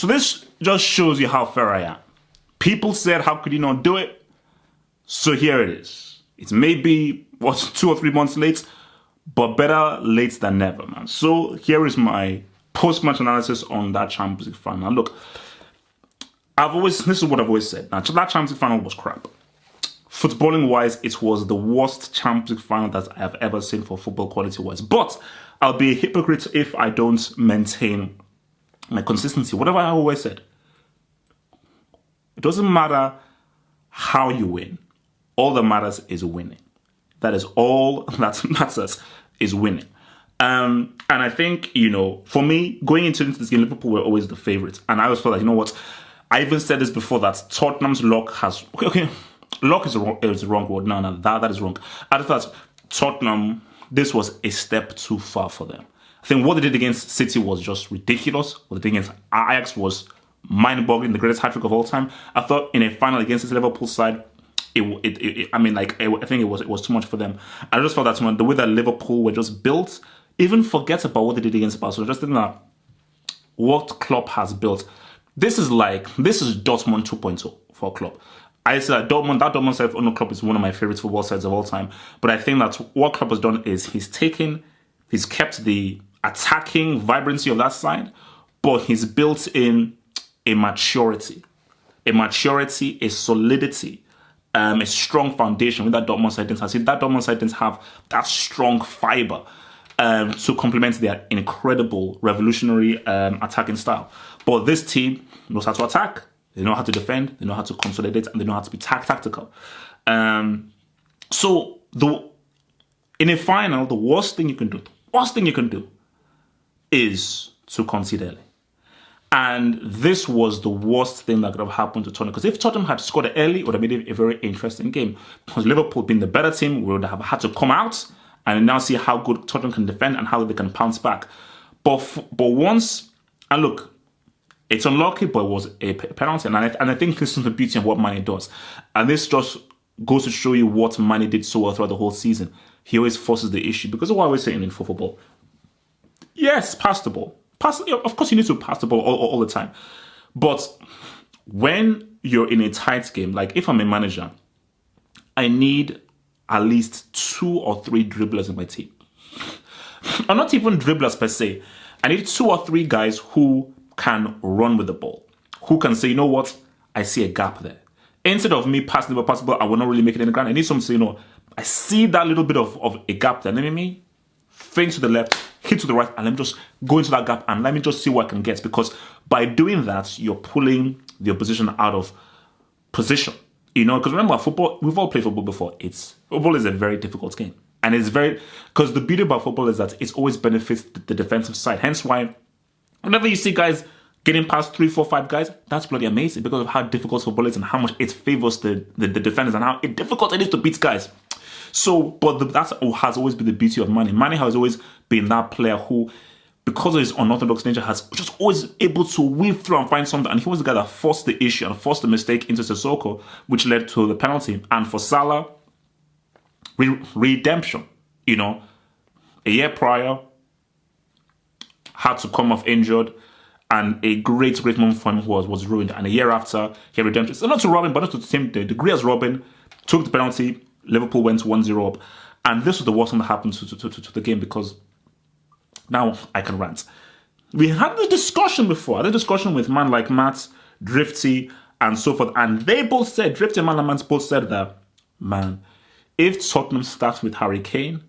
So this just shows you how fair I am. People said, how could you not do it? So here it is. It's maybe, 2 or 3 months late, but better late than never, man. So here is my post-match analysis on that Champions League final. Now, look, this is what I've always said. Now, that Champions League final was crap. Footballing-wise, it was the worst Champions League final that I have ever seen for football quality-wise. But I'll be a hypocrite if I don't maintain my consistency. Whatever I always said. It doesn't matter how you win. All that matters is winning. That is all that matters, is winning. And I think, for me, going into this game, Liverpool were always the favourites. And I always felt like, you know what? I even said this before, that Tottenham's luck has... Okay, luck is the wrong word. No, that is wrong. I thought Tottenham, this was a step too far for them. I think what they did against City was just ridiculous. What they did against Ajax was mind-boggling, the greatest hat-trick of all time. I thought in a final against this Liverpool side, I think it was too much for them. I just felt that the way that Liverpool were just built, even forget about what they did against Barcelona. Just thinking that what Klopp has built, this is Dortmund 2.0 for Klopp. I said that Dortmund side of Klopp is one of my favorite football sides of all time. But I think that what Klopp has done is he's kept the attacking vibrancy of that side, but he's built in a maturity, a solidity, a strong foundation with that Dortmund side. I see that Dortmund side have that strong fiber to complement their incredible revolutionary attacking style. But this team knows how to attack, they know how to defend, they know how to consolidate, and they know how to be tactical. So in a final, the worst thing you can do is to concede early. And this was the worst thing that could have happened to Tottenham. Because if Tottenham had scored early, it would have made it a very interesting game. Because Liverpool being the better team, we would have had to come out and now see how good Tottenham can defend and how they can pounce back. But once, and look, it's unlucky, but it was a penalty. And I think this is the beauty of what Mane does. And this just goes to show you what Mane did so well throughout the whole season. He always forces the issue. Because of what I was saying in football. Yes, pass the ball. Of course, you need to pass the ball all the time. But when you're in a tight game, like if I'm a manager, I need at least 2 or 3 dribblers in my team. Or not even dribblers per se. I need 2 or 3 guys who can run with the ball. Who can say, you know what? I see a gap there. Instead of me passing the ball, I will not really make it in the ground. I need someone to say, I see that little bit of a gap there. Let me feint to the left, hit to the right, and let me just go into that gap and let me just see what I can get. Because by doing that, you're pulling the opposition out of position. Because remember, football, we've all played football before. Football is a very difficult game. And because the beauty about football is that it always benefits the defensive side. Hence why, whenever you see guys getting past 3, 4, 5 guys, that's bloody amazing because of how difficult football is and how much it favors the defenders and how difficult it is to beat guys. So, but that has always been the beauty of Mane. Mane has always been that player who, because of his unorthodox nature, has just always able to weave through and find something. And he was the guy that forced the issue and forced the mistake into Sissoko, which led to the penalty. And for Salah, redemption. A year prior, had to come off injured, and a great moment for him was ruined. And a year after, he had redemption. So not to Robin, but not to the same degree as Robin, took the penalty. Liverpool went 1-0 up. And this was the worst thing that happened to the game, because now I can rant. We had the discussion before. I had a discussion with man like Matt, Drifty, and so forth. And they both said, Drifty and man like Matt both said that, man, if Tottenham starts with Harry Kane,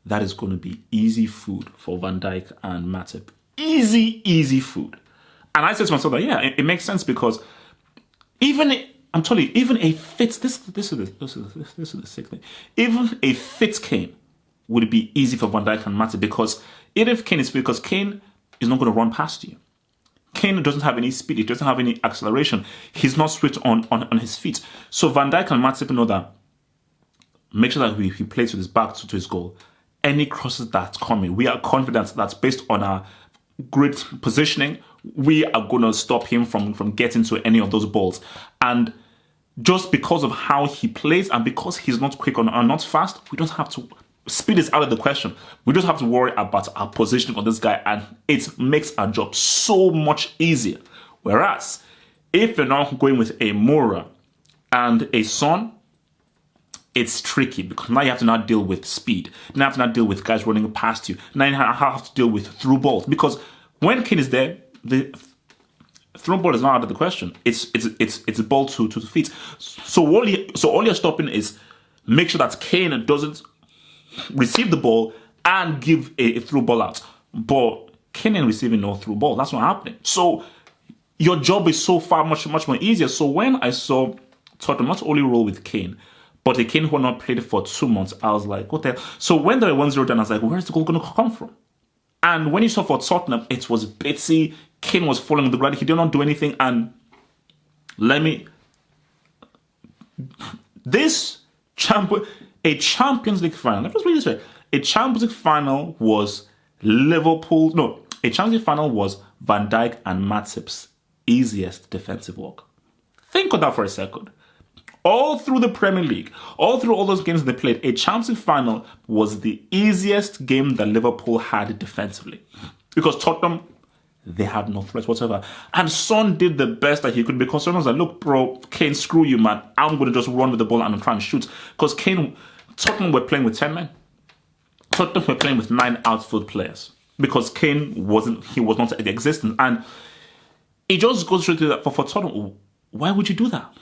that is going to be easy food for Van Dijk and Matip. Easy food. And I said to myself that, yeah, it makes sense, because I'm telling you, even a fit, this is the sick thing. Even a fit Kane would be easy for Van Dijk and Matip, because even if Kane is fit, because Kane is not going to run past you. Kane doesn't have any speed, he doesn't have any acceleration. He's not swift on his feet. So Van Dijk and Matip know that, make sure that he plays with his back to his goal. Any crosses that's coming, we are confident that's based on our great positioning, we are going to stop him from getting to any of those balls. And just because of how he plays and because he's not quick or not fast, we don't have to, speed is out of the question. We just have to worry about our positioning on this guy, and it makes our job so much easier Whereas, if you're now going with a Moura and a Son, it's tricky because now you have to now deal with speed. Now you have to now deal with guys running past you. Now you have to deal with through balls because when Kane is there, the through ball is not out of the question. It's a ball to the feet. So all you're stopping is make sure that Kane doesn't receive the ball and give a through ball out. But Kane ain't receiving no through ball. That's not happening. So your job is so far much more easier. So when I saw Tottenham not only roll with Kane, but a Kane who had not played for 2 months, I was like, what the hell? So when they were 1-0 down, I was like, where's the goal going to come from? And when you saw for Tottenham, it was bitsy. Kane was falling on the ground. He did not do anything. And a Champions League final. Let me just read this right. A Champions League final was Liverpool. No, a Champions League final was Van Dijk and Matip's easiest defensive work. Think of that for a second. All through the Premier League, all through all those games they played, a Champions League final was the easiest game that Liverpool had defensively. Because Tottenham, they had no threats whatsoever. And Son did the best that he could because Son was like, look, bro, Kane, screw you, man. I'm going to just run with the ball and I'm trying to shoot. Because Tottenham were playing with 10 men. Tottenham were playing with 9 outfield players. Because Kane was not existent. And it just goes straight to that. For Tottenham, why would you do that?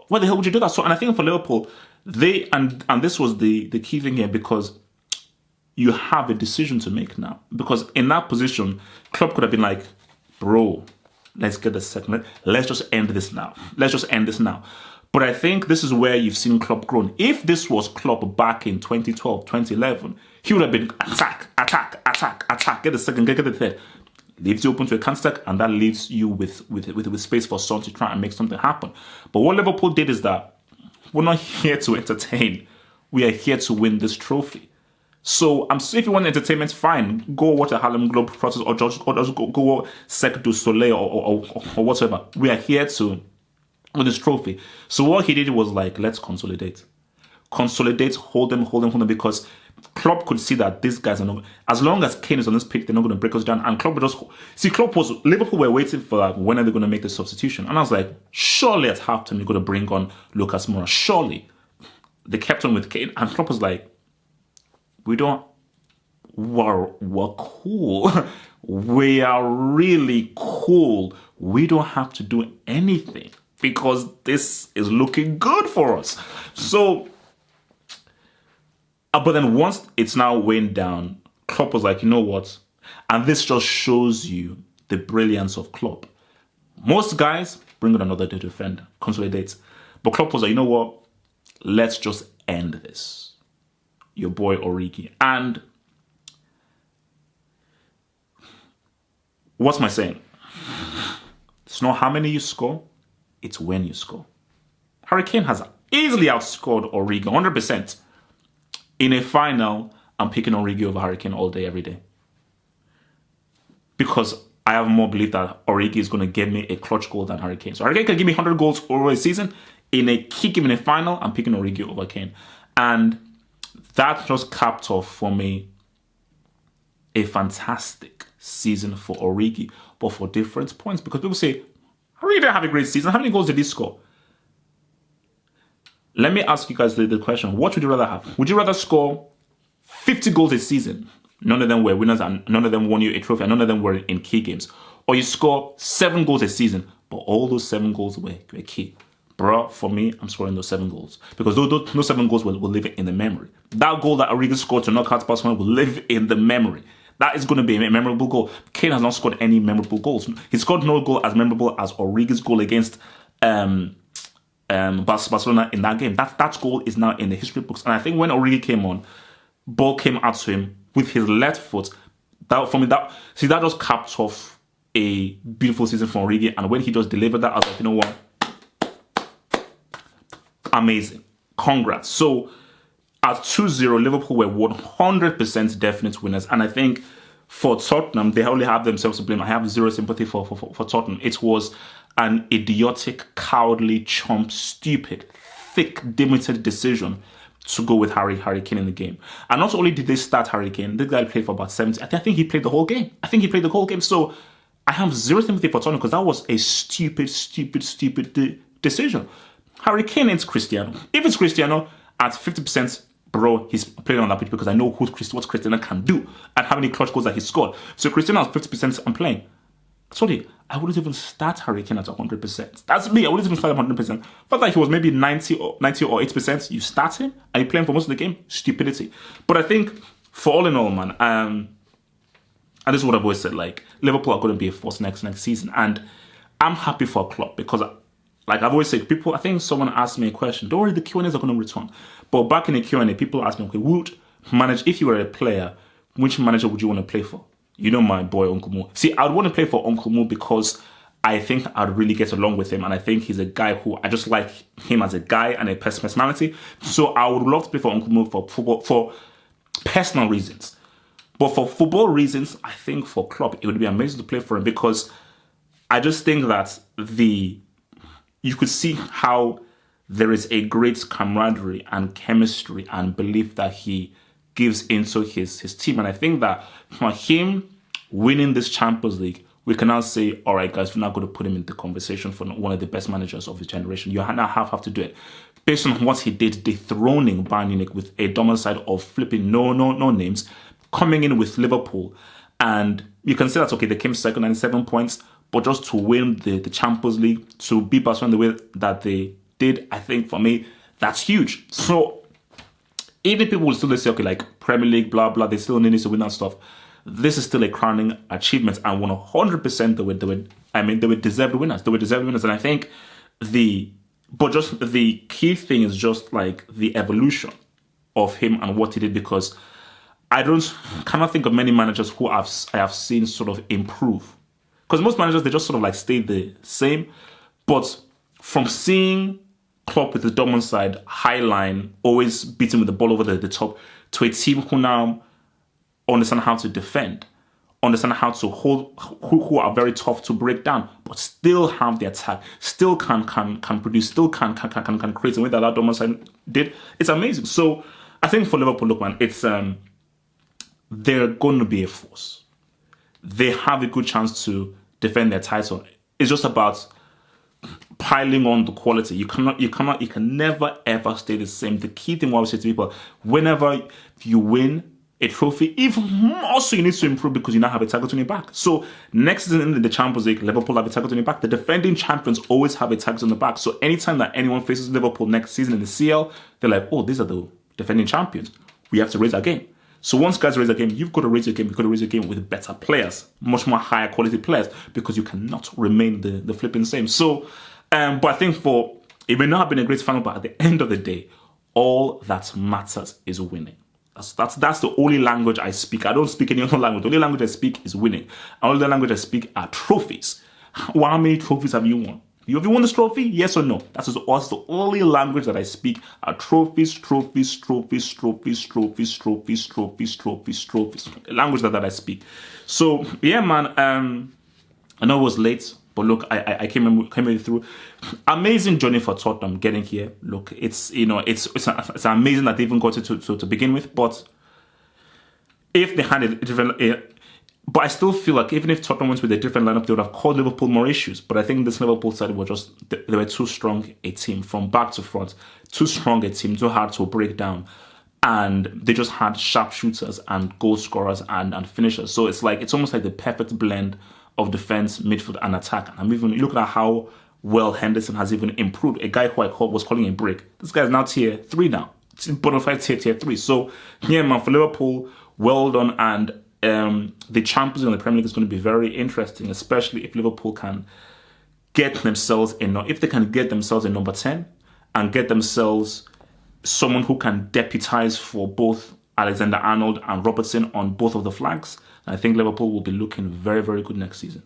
Why the hell would you do that? So, and I think for Liverpool, and this was the key thing here because you have a decision to make now. Because in that position, Klopp could have been like, bro, let's get the second. Let's just end this now. Let's just end this now. But I think this is where you've seen Klopp grown. If this was Klopp back in 2012, 2011, he would have been attack, get the second, get the third. Leaves you open to a counter-attack, and that leaves you with space for Son to try and make something happen. But what Liverpool did is that we're not here to entertain. We are here to win this trophy. So if you want entertainment, fine. Go watch a Harlem Globetrotters or just go Cirque du Soleil or whatever. We are here to win this trophy. So what he did was like, let's consolidate. Consolidate, hold them, because Klopp could see that these guys are not, as long as Kane is on this pitch, they're not going to break us down. And Liverpool were waiting for like, when are they going to make the substitution? And I was like, surely at halftime, you're going to bring on Lucas Moura. Surely. They kept on with Kane. And Klopp was like, we're cool. We are really cool. We don't have to do anything because this is looking good for us. So, but then once it's now weighing down, Klopp was like, you know what? And this just shows you the brilliance of Klopp. Most guys bring in another defender, consolidate. But Klopp was like, you know what? Let's just end this. Your boy Origi. And what's my saying? It's not how many you score, it's when you score. Harry Kane has easily outscored Origi 100%. In a final, I'm picking Origi over Harry Kane all day, every day. Because I have more belief that Origi is going to give me a clutch goal than Harry Kane. So Harry Kane can give me 100 goals over a season. In a key game in a final, I'm picking Origi over Kane. And that just capped off for me a fantastic season for Origi, but for different points. Because people say, Origi didn't have a great season. How many goals did he score? Let me ask you guys the question. What would you rather have? Would you rather score 50 goals a season? None of them were winners and none of them won you a trophy and none of them were in key games. Or you score 7 goals a season, but all those 7 goals were key. Bro, for me, I'm scoring those 7 goals. Because those 7 goals will live in the memory. That goal that Origi scored to knock out Barcelona will live in the memory. That is going to be a memorable goal. Kane has not scored any memorable goals. He scored no goal as memorable as Origi's goal against Barcelona in that game. That goal is now in the history books. And I think when Origi came on, ball came out to him with his left foot. That just capped off a beautiful season for Origi. And when he just delivered that, I was like, you know what? Amazing. Congrats. So at 2-0, Liverpool were 100% definite winners. And I think for Tottenham, they only have themselves to blame. I have zero sympathy for Tottenham. It was an idiotic, cowardly, chump, stupid, thick, demented decision to go with Harry Kane in the game. And not only did they start Harry Kane, this guy played for about 70. I think he played the whole game. So I have zero sympathy for Tottenham because that was a stupid decision. Harry Kane ain't Cristiano. If it's Cristiano at 50%, bro, he's playing on that pitch because I know what Cristiano can do and how many clutch goals that he scored. So Cristiano at 50%, I'm playing. Sorry, I wouldn't even start Harry Kane at 100%. That's me. I wouldn't even start him 100%. Felt like he was maybe 90 or 80%. You start him and you play him for most of the game. Stupidity. But I think for all in all, man, and this is what I've always said, like, Liverpool are going to be a force next season. And I'm happy for Klopp because, like I've always said, people, I think someone asked me a question. Don't worry, the Q&As are going to return. But back in the Q&A, people asked me, okay, if you were a player, which manager would you want to play for? You know my boy, Uncle Mo. See, I'd want to play for Uncle Mo because I think I'd really get along with him. And I think he's a guy who, I just like him as a guy and a personality. So I would love to play for Uncle Mo for football, for personal reasons. But for football reasons, I think for Klopp, it would be amazing to play for him because I just think that you could see how there is a great camaraderie and chemistry and belief that he gives into his team. And I think that for him winning this Champions League, we can now say, all right, guys, we're not going to put him in the conversation for one of the best managers of his generation. You now have to do it. Based on what he did, dethroning Bayern Munich with a domicile of flipping no names, coming in with Liverpool. And you can say that, okay, they came second, 97 points, but just to win the Champions League, to beat Barcelona the way that they did, I think for me, that's huge. So even people will still say, okay, like Premier League, blah, blah, they still need to win that stuff. This is still a crowning achievement. And 100% they were deserved winners. They were deserved winners. And I think the key thing is just like the evolution of him and what he did, because I cannot think of many managers who I have seen sort of improve. Because most managers, they just sort of like stay the same. But from seeing Klopp with the Dortmund side, high line, always beating with the ball over the top, to a team who now understand how to defend, understand how to hold, who are very tough to break down, but still have the attack, still can produce, still can create the way that Dortmund side did. It's amazing. So I think for Liverpool, look, man, it's they're going to be a force. They have a good chance to defend their title. It's just about piling on the quality. You can never ever stay the same. The key thing what I say to people, whenever you win a trophy, even also you need to improve because you now have a target on your back. So next season in the Champions League, Liverpool have a target on your back. The defending champions always have a target on the back. So anytime that anyone faces Liverpool next season in the CL, they're like, oh, these are the defending champions. We have to raise our game. So once guys raise their game, you've got to raise your game. You've got to raise your game with better players, much more higher quality players, because you cannot remain the flipping same. So, but I think it may not have been a great final, but at the end of the day, all that matters is winning. That's the only language I speak. I don't speak any other language. The only language I speak is winning. And all the language I speak are trophies. How many trophies have you won? Have you won this trophy? Yes or no? That's the only language that I speak are trophies. The language that I speak. So yeah, man. I know it was late, but look, I came through. Amazing journey for Tottenham getting here. Look, it's amazing that they even got it to begin with. But if they had a different. But I still feel like even if Tottenham went with a different lineup, they would have caused Liverpool more issues. But I think this Liverpool side they were too strong a team from back to front. Too strong a team, too hard to break down. And they just had sharpshooters and goal scorers and finishers. So it's almost like the perfect blend of defense, midfield, and attack. And you look at how well Henderson has even improved. A guy who was calling a break. This guy is now tier 3 now. It's bonafide tier 3. So yeah, man, for Liverpool, well done. And the Champions League and the Premier League is going to be very interesting, especially if Liverpool can get themselves if they can get themselves a number 10 and get themselves someone who can deputize for both Alexander-Arnold and Robertson on both of the flanks. I think Liverpool will be looking very, very good next season.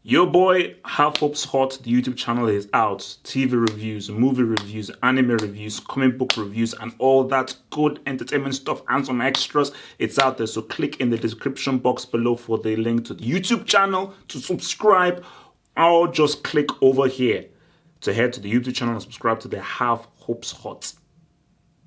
Your boy, Half Hope's Hot, the YouTube channel is out. TV reviews, movie reviews, anime reviews, comic book reviews, and all that good entertainment stuff and some extras. It's out there, so click in the description box below for the link to the YouTube channel to subscribe, or just click over here to head to the YouTube channel and subscribe to the Half Hope's Hot.